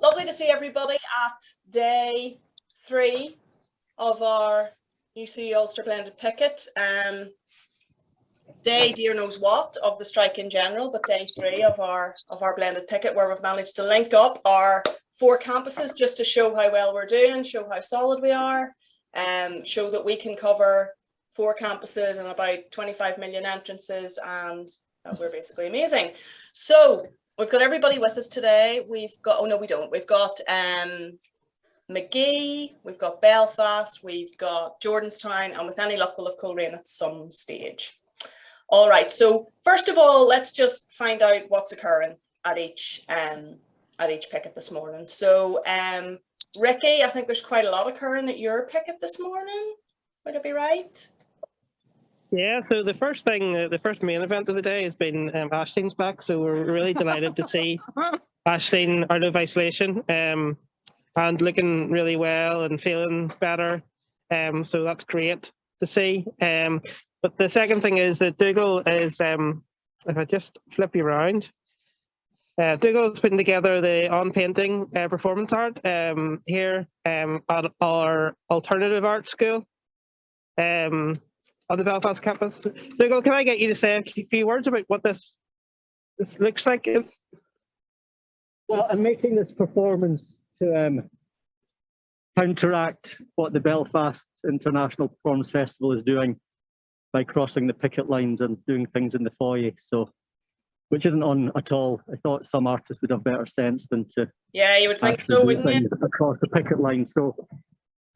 lovely to see everybody at day 3 of our UC Ulster Blended Picket. Day dear knows what of the strike in general, but day 3 of our Blended Picket, where we've managed to link up our 4 campuses just to show how well we're doing, show how solid we are, and show that we can cover 4 campuses and about 25 million entrances, and we're basically amazing. So we've got everybody with us today. We've got, oh no, we don't. We've got Magee, we've got Belfast, we've got Jordanstown, and with any luck we'll have Coleraine at some stage. All right, so first of all, let's just find out what's occurring at each picket this morning. So Ricky, I think there's quite a lot occurring at your picket this morning. Would it be right? Yeah, so the first main event of the day has been Ashleen's back, so we're really delighted to see Ashleen out of isolation and looking really well and feeling better. So that's great to see. But the second thing is that Dougal is, if I just flip you around, Dougal's putting together the on-painting performance art here at our alternative art school on the Belfast campus. Dougal, can I get you to say a few words about what this looks like? Well, I'm making this performance to counteract what the Belfast International Performance Festival is doing by crossing the picket lines and doing things in the foyer, so which isn't on at all. I thought some artists would have better sense than to you would think so, wouldn't you? Across the picket line. So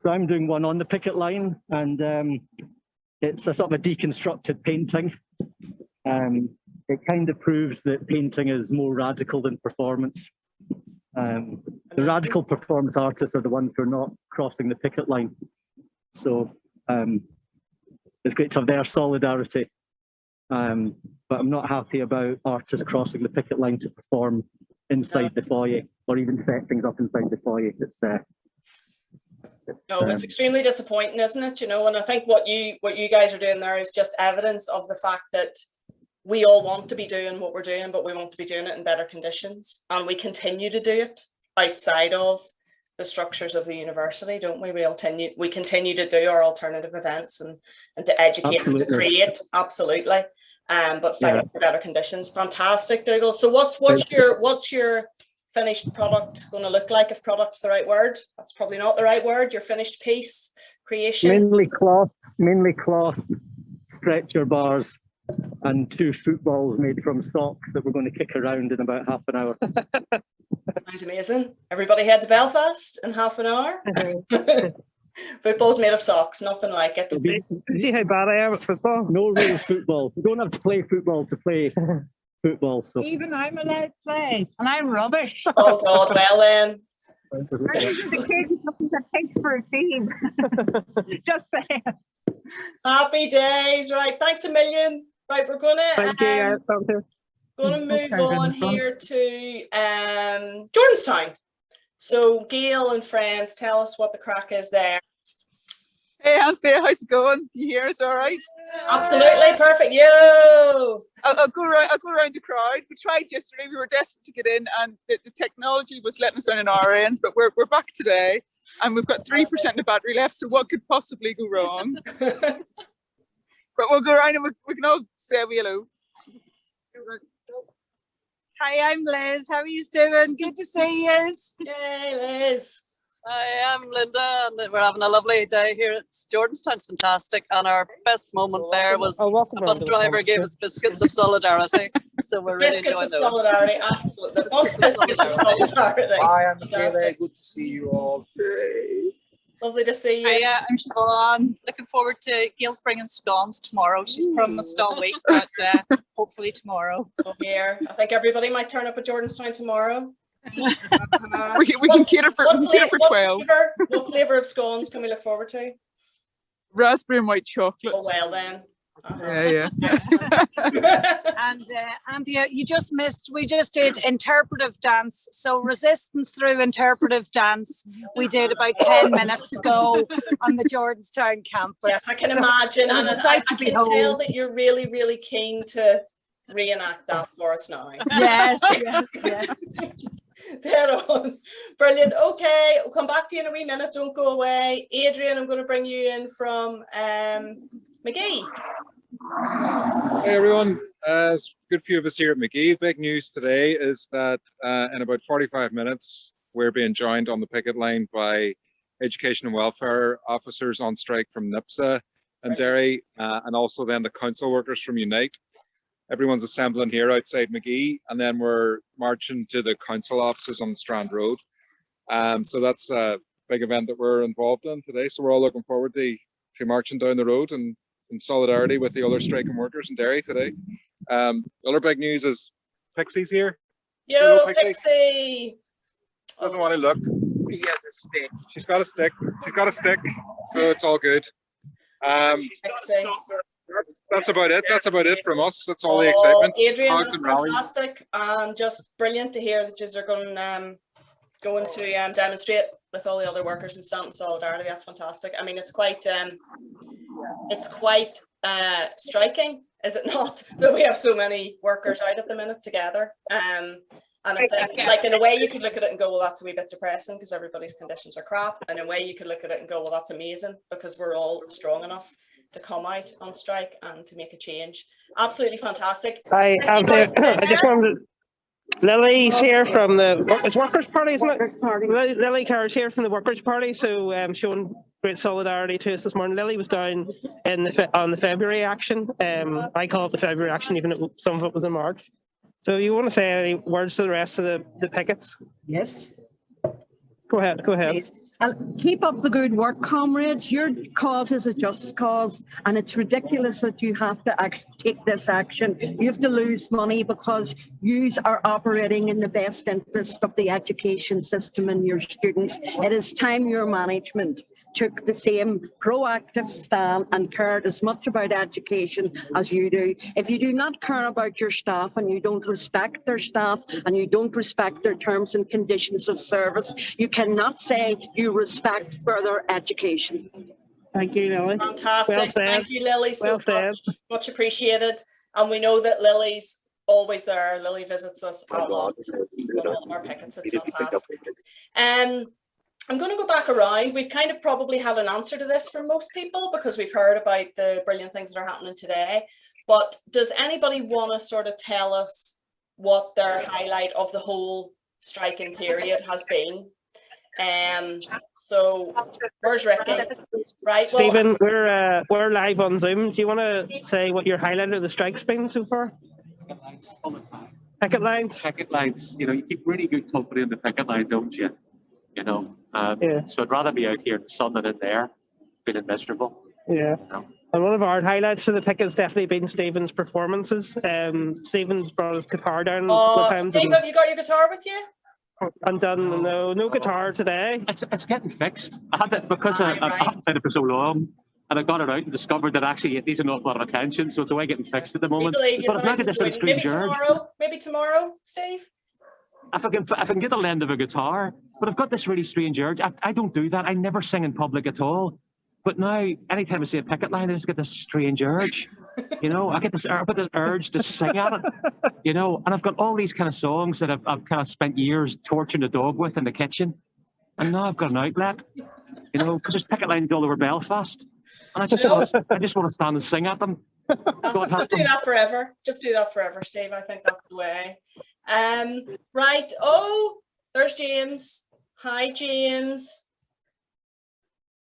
I'm doing one on the picket line, and it's a sort of a deconstructed painting. It kind of proves that painting is more radical than performance. The radical performance artists are the ones who are not crossing the picket line. So it's great to have their solidarity, but I'm not happy about artists crossing the picket line to perform inside the foyer or even set things up inside the foyer. It's extremely disappointing, isn't it? You know, and I think what you guys are doing there is just evidence of the fact that we all want to be doing what we're doing, but we want to be doing it in better conditions, and we continue to do it outside of the structures of the university, don't we? We continue to do our alternative events and to educate and to create, absolutely. But fight for better conditions. Fantastic, Dougal. So what's your finished product going to look like, if product's the right word? That's probably not the right word. Your finished piece, creation. Mainly cloth, stretcher bars, and 2 footballs made from socks that we're going to kick around in about half an hour. Sounds amazing. Everybody head to Belfast in half an hour. Football's made of socks, nothing like it. See how bad I am at football? No real football. You don't have to play football to play football. So. Even I'm allowed to play, and I'm rubbish. Oh God, well then. The kid that takes for a team. Just saying. Happy days, right? Thanks a million. Right, we're gonna move on here to Jordanstown. So Gail and friends, tell us what the crack is there. Hey Anthea, how's it going? Can you hear us all right? Absolutely perfect. Yo! I'll go around the crowd. We tried yesterday, we were desperate to get in, and the technology was letting us down on our end, but we're back today, and we've got 3% of battery left, so what could possibly go wrong? But we'll go around and we can all say hello. Hi, I'm Liz. How are you doing? Good to see you. Yay, Liz. Hi, I'm Linda, and we're having a lovely day here at Jordanstown. It's fantastic, and our best moment there was a bus driver gave us biscuits of solidarity, so we're really enjoying those. Solidarity, absolutely. The bus biscuits of solidarity. Hi, I'm Michaela. Good to see you all. Lovely to see you. Hi, I'm Siobhan. Looking forward to Gail's bringing scones tomorrow. She's promised all week, but hopefully tomorrow. Oh, here. I think everybody might turn up at Jordanstown tomorrow. We can cater for 12. What flavour of scones can we look forward to? Raspberry and white chocolate. Oh well then. Yeah. And Anthea, you just missed, we just did interpretive dance. So resistance through interpretive dance we did about 10 minutes ago on the Jordanstown campus. Yes, I can imagine, and I can tell that you're really, really keen to reenact that for us now. Yes. Dead on. Brilliant. Okay, we'll come back to you in a wee minute. Don't go away. Adrian, I'm going to bring you in from McGee. Hey everyone, it's a good few of us here at McGee. Big news today is that in about 45 minutes, we're being joined on the picket line by education and welfare officers on strike from NIPSA and Derry, and also then the council workers from Unite. Everyone's assembling here outside McGee, and then we're marching to the council offices on the Strand Road. So that's a big event that we're involved in today. So we're all looking forward to marching down the road and in solidarity with the other striking workers in Derry today. The other big news is Pixie's here. Yo, Hello, Pixie. Doesn't want to look. She has a stick. She's got a stick. She's got a stick. So it's all good. Pixie. That's about it. That's about it from us. That's all the excitement. Adrian, that's fantastic. Just brilliant to hear that you are going to demonstrate with all the other workers and stand in solidarity. That's fantastic. I mean, it's quite striking, is it not, that we have so many workers out at the minute together. And I think, like, in a way you could look at it and go, well, that's a wee bit depressing because everybody's conditions are crap. And in a way you could look at it and go, well, that's amazing because we're all strong enough to come out on strike and to make a change. Absolutely fantastic. I just wanted Lily's here from the Workers' Party, isn't it? Lily Carr's here from the Workers' Party, so showing great solidarity to us this morning. Lily was down on the February action. I call it the February action, even though some of it was in March. So you want to say any words to the rest of the pickets? Yes. Go ahead. Please. Keep up the good work, comrades. Your cause is a just cause, and it's ridiculous that you have to take this action. You have to lose money because you are operating in the best interest of the education system and your students. It is time your management took the same proactive stand and cared as much about education as you do. If you do not care about your staff and you don't respect their staff and you don't respect their terms and conditions of service, you cannot say you respect further education. Thank you, Lily. Fantastic. Well said. Thank you, Lily. So well much appreciated. And we know that Lily's always there. Lily visits us a lot on all of our pickets. It's fantastic. I'm going to go back around. We've kind of probably had an answer to this for most people because we've heard about the brilliant things that are happening today. But does anybody want to sort of tell us what their highlight of the whole striking period has been? So where's Ricky? Right, well, Stephen, we're live on Zoom. Do you want to say what your highlight of the strike's been so far? Picket lines all the time. Picket lines. Picket lines. You know, you keep really good company in the picket line, don't you? You know. Yeah. So I'd rather be out here in the sun than in there, feeling miserable. Yeah. You know? And one of our highlights of the picket's definitely been Stephen's performances. Stephen's brought his guitar down. Steve, have you got your guitar with you? And done no guitar today. It's getting fixed. I had it because I've had it for so long, and I got it out and discovered that actually it needs an awful lot of attention. So it's away getting fixed at the moment. But I've not got this little strange urge. Maybe tomorrow, Steve. If I can get the lend of a guitar, but I've got this really strange urge. I don't do that. I never sing in public at all. But now, anytime I see a picket line, I just get this strange urge. You know, I get this urge to sing at it. You know, and I've got all these kind of songs that I've kind of spent years torturing the dog with in the kitchen, and now I've got an outlet. You know, because there's picket lines all over Belfast, and I just want to stand and sing at them. Just do that forever. Just do that forever, Steve. I think that's the way. Right. Oh, there's James. Hi, James.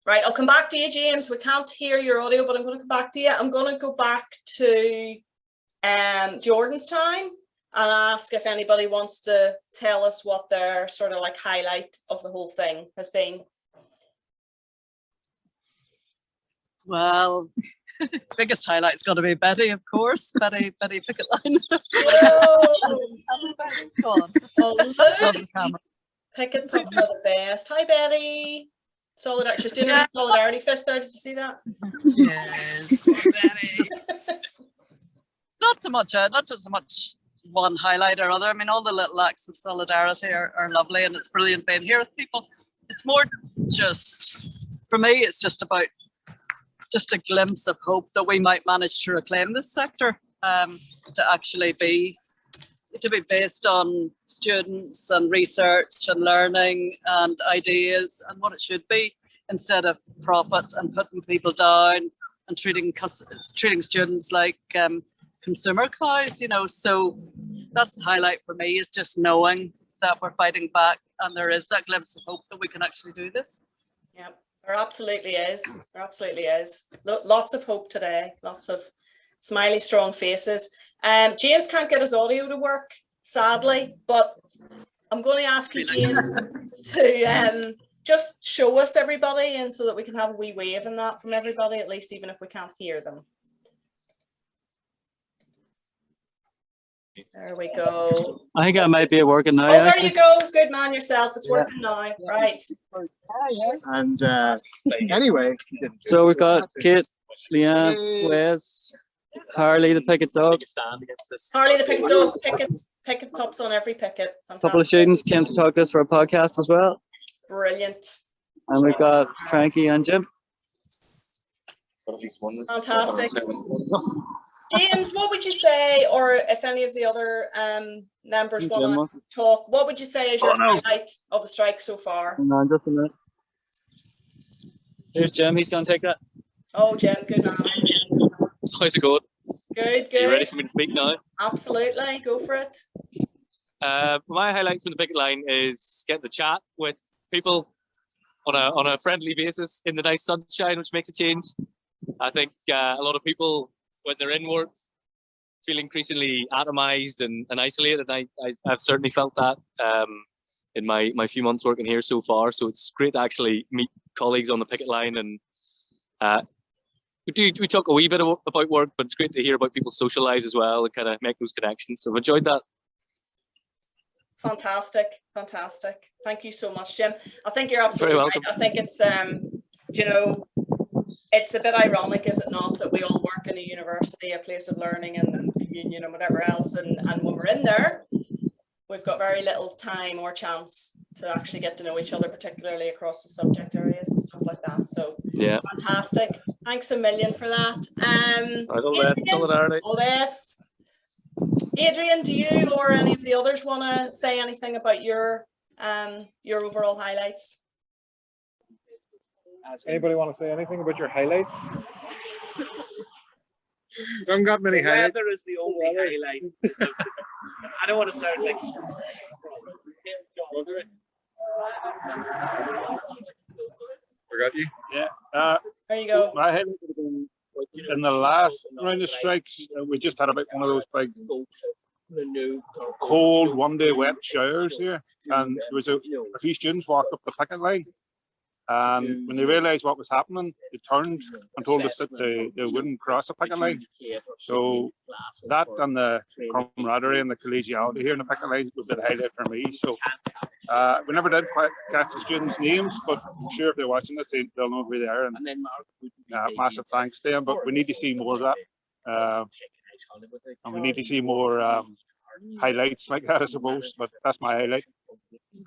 Right, I'll come back to you, James. We can't hear your audio, but I'm going to come back to you. I'm going to go back to Jordanstown and ask if anybody wants to tell us what their sort of like highlight of the whole thing has been. Well, biggest highlight's got to be Betty, of course. Betty Picket Line. Go on. Oh, look. Picket Pups are the best. Hi, Betty. Solidarity. She's doing a solidarity fist there. Did you see that? Yes. Not so much one highlight or other. I mean, all the little acts of solidarity are lovely, and it's brilliant being here with people. It's more just, for me, it's just about just a glimpse of hope that we might manage to reclaim this sector, to actually be to be based on students and research and learning and ideas and what it should be, instead of profit and putting people down and treating students like consumer cows, you know. So that's the highlight for me, is just knowing that we're fighting back and there is that glimpse of hope that we can actually do this. Yeah, there absolutely is. There absolutely is. Lots of hope today. Lots of smiley, strong faces. James can't get his audio to work, sadly, but I'm going to ask you, James, to just show us everybody, and so that we can have a wee wave in that from everybody, at least, even if we can't hear them. There we go. I think I might be working now. Oh, there actually. you go. Good man yourself. It's working now. Right. And anyway, So we've got Kate, Leanne, Wes, Harley the Picket dog. Harley the Picket dog. Picket pups on every picket. A couple of students came to talk to us for a podcast as well. Brilliant. And we've got Frankie and Jim. Fantastic. James, what would you say, or if any of the other members want to talk, what would you say is your highlight of the strike so far? No, just a minute. Here's Jim, he's going to take that. Oh, Jim, good man. How's it going? Good, good. Are you ready for me to speak now? Absolutely, go for it. My highlight from the picket line is getting to chat with people on a friendly basis in the nice sunshine, which makes a change. I think a lot of people, when they're in work, feel increasingly atomized and isolated. And I've certainly felt that in my few months working here so far. So it's great to actually meet colleagues on the picket line, and we talk a wee bit about work, but it's great to hear about people's social lives as well and kind of make those connections. So I've enjoyed that. Fantastic, fantastic. Thank you so much, Jim. I think you're absolutely Very right. welcome. I think it's you know, it's a bit ironic, is it not, that we all work in a university, a place of learning and communion and whatever else, and when we're in there, we've got very little time or chance to actually get to know each other, particularly across the subject areas and stuff like that. So yeah, fantastic. Thanks a million for that. All the best. Solidarity. All the best. Adrian, do you or any of the others want to say anything about your overall highlights? Anybody want to say anything about your highlights? I haven't got many highlights. Weather is the only highlight. I don't want to sound like. Forgot you. Yeah. There you go. My highlight would have been in the last round of strikes. We just had about one of those big cold one-day wet showers here, and there was a few students walked up the picket line, and when they realised what was happening, they turned and told us that they wouldn't cross the picket line. So that and the camaraderie and the collegiality here in the picket line would be the highlight for me. So we never did quite catch the students' names, but I'm sure if they're watching this, they'll know who they are. And massive thanks to them. But we need to see more of that, and we need to see more highlights like that, I suppose. But that's my highlight.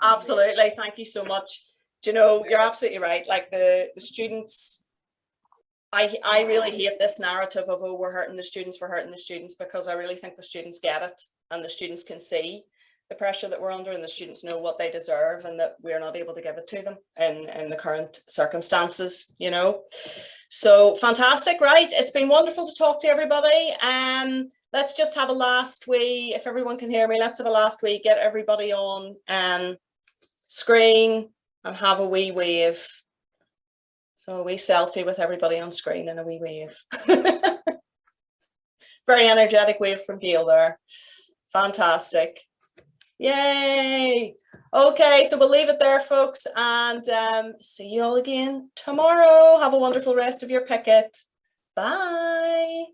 Absolutely. Thank you so much. Do you know, you're absolutely right. Like the students, I really hate this narrative of, oh, we're hurting the students, because I really think the students get it, and the students can see the pressure that we're under, and the students know what they deserve, and that we're not able to give it to them in the current circumstances, you know. So fantastic, right? It's been wonderful to talk to everybody. Let's just have a last wee, if everyone can hear me, let's have a last wee, get everybody on screen and have a wee wave. So a wee selfie with everybody on screen and a wee wave. Very energetic wave from Gail there. Fantastic. Yay. Okay, so we'll leave it there, folks, and see you all again tomorrow. Have a wonderful rest of your picket. Bye.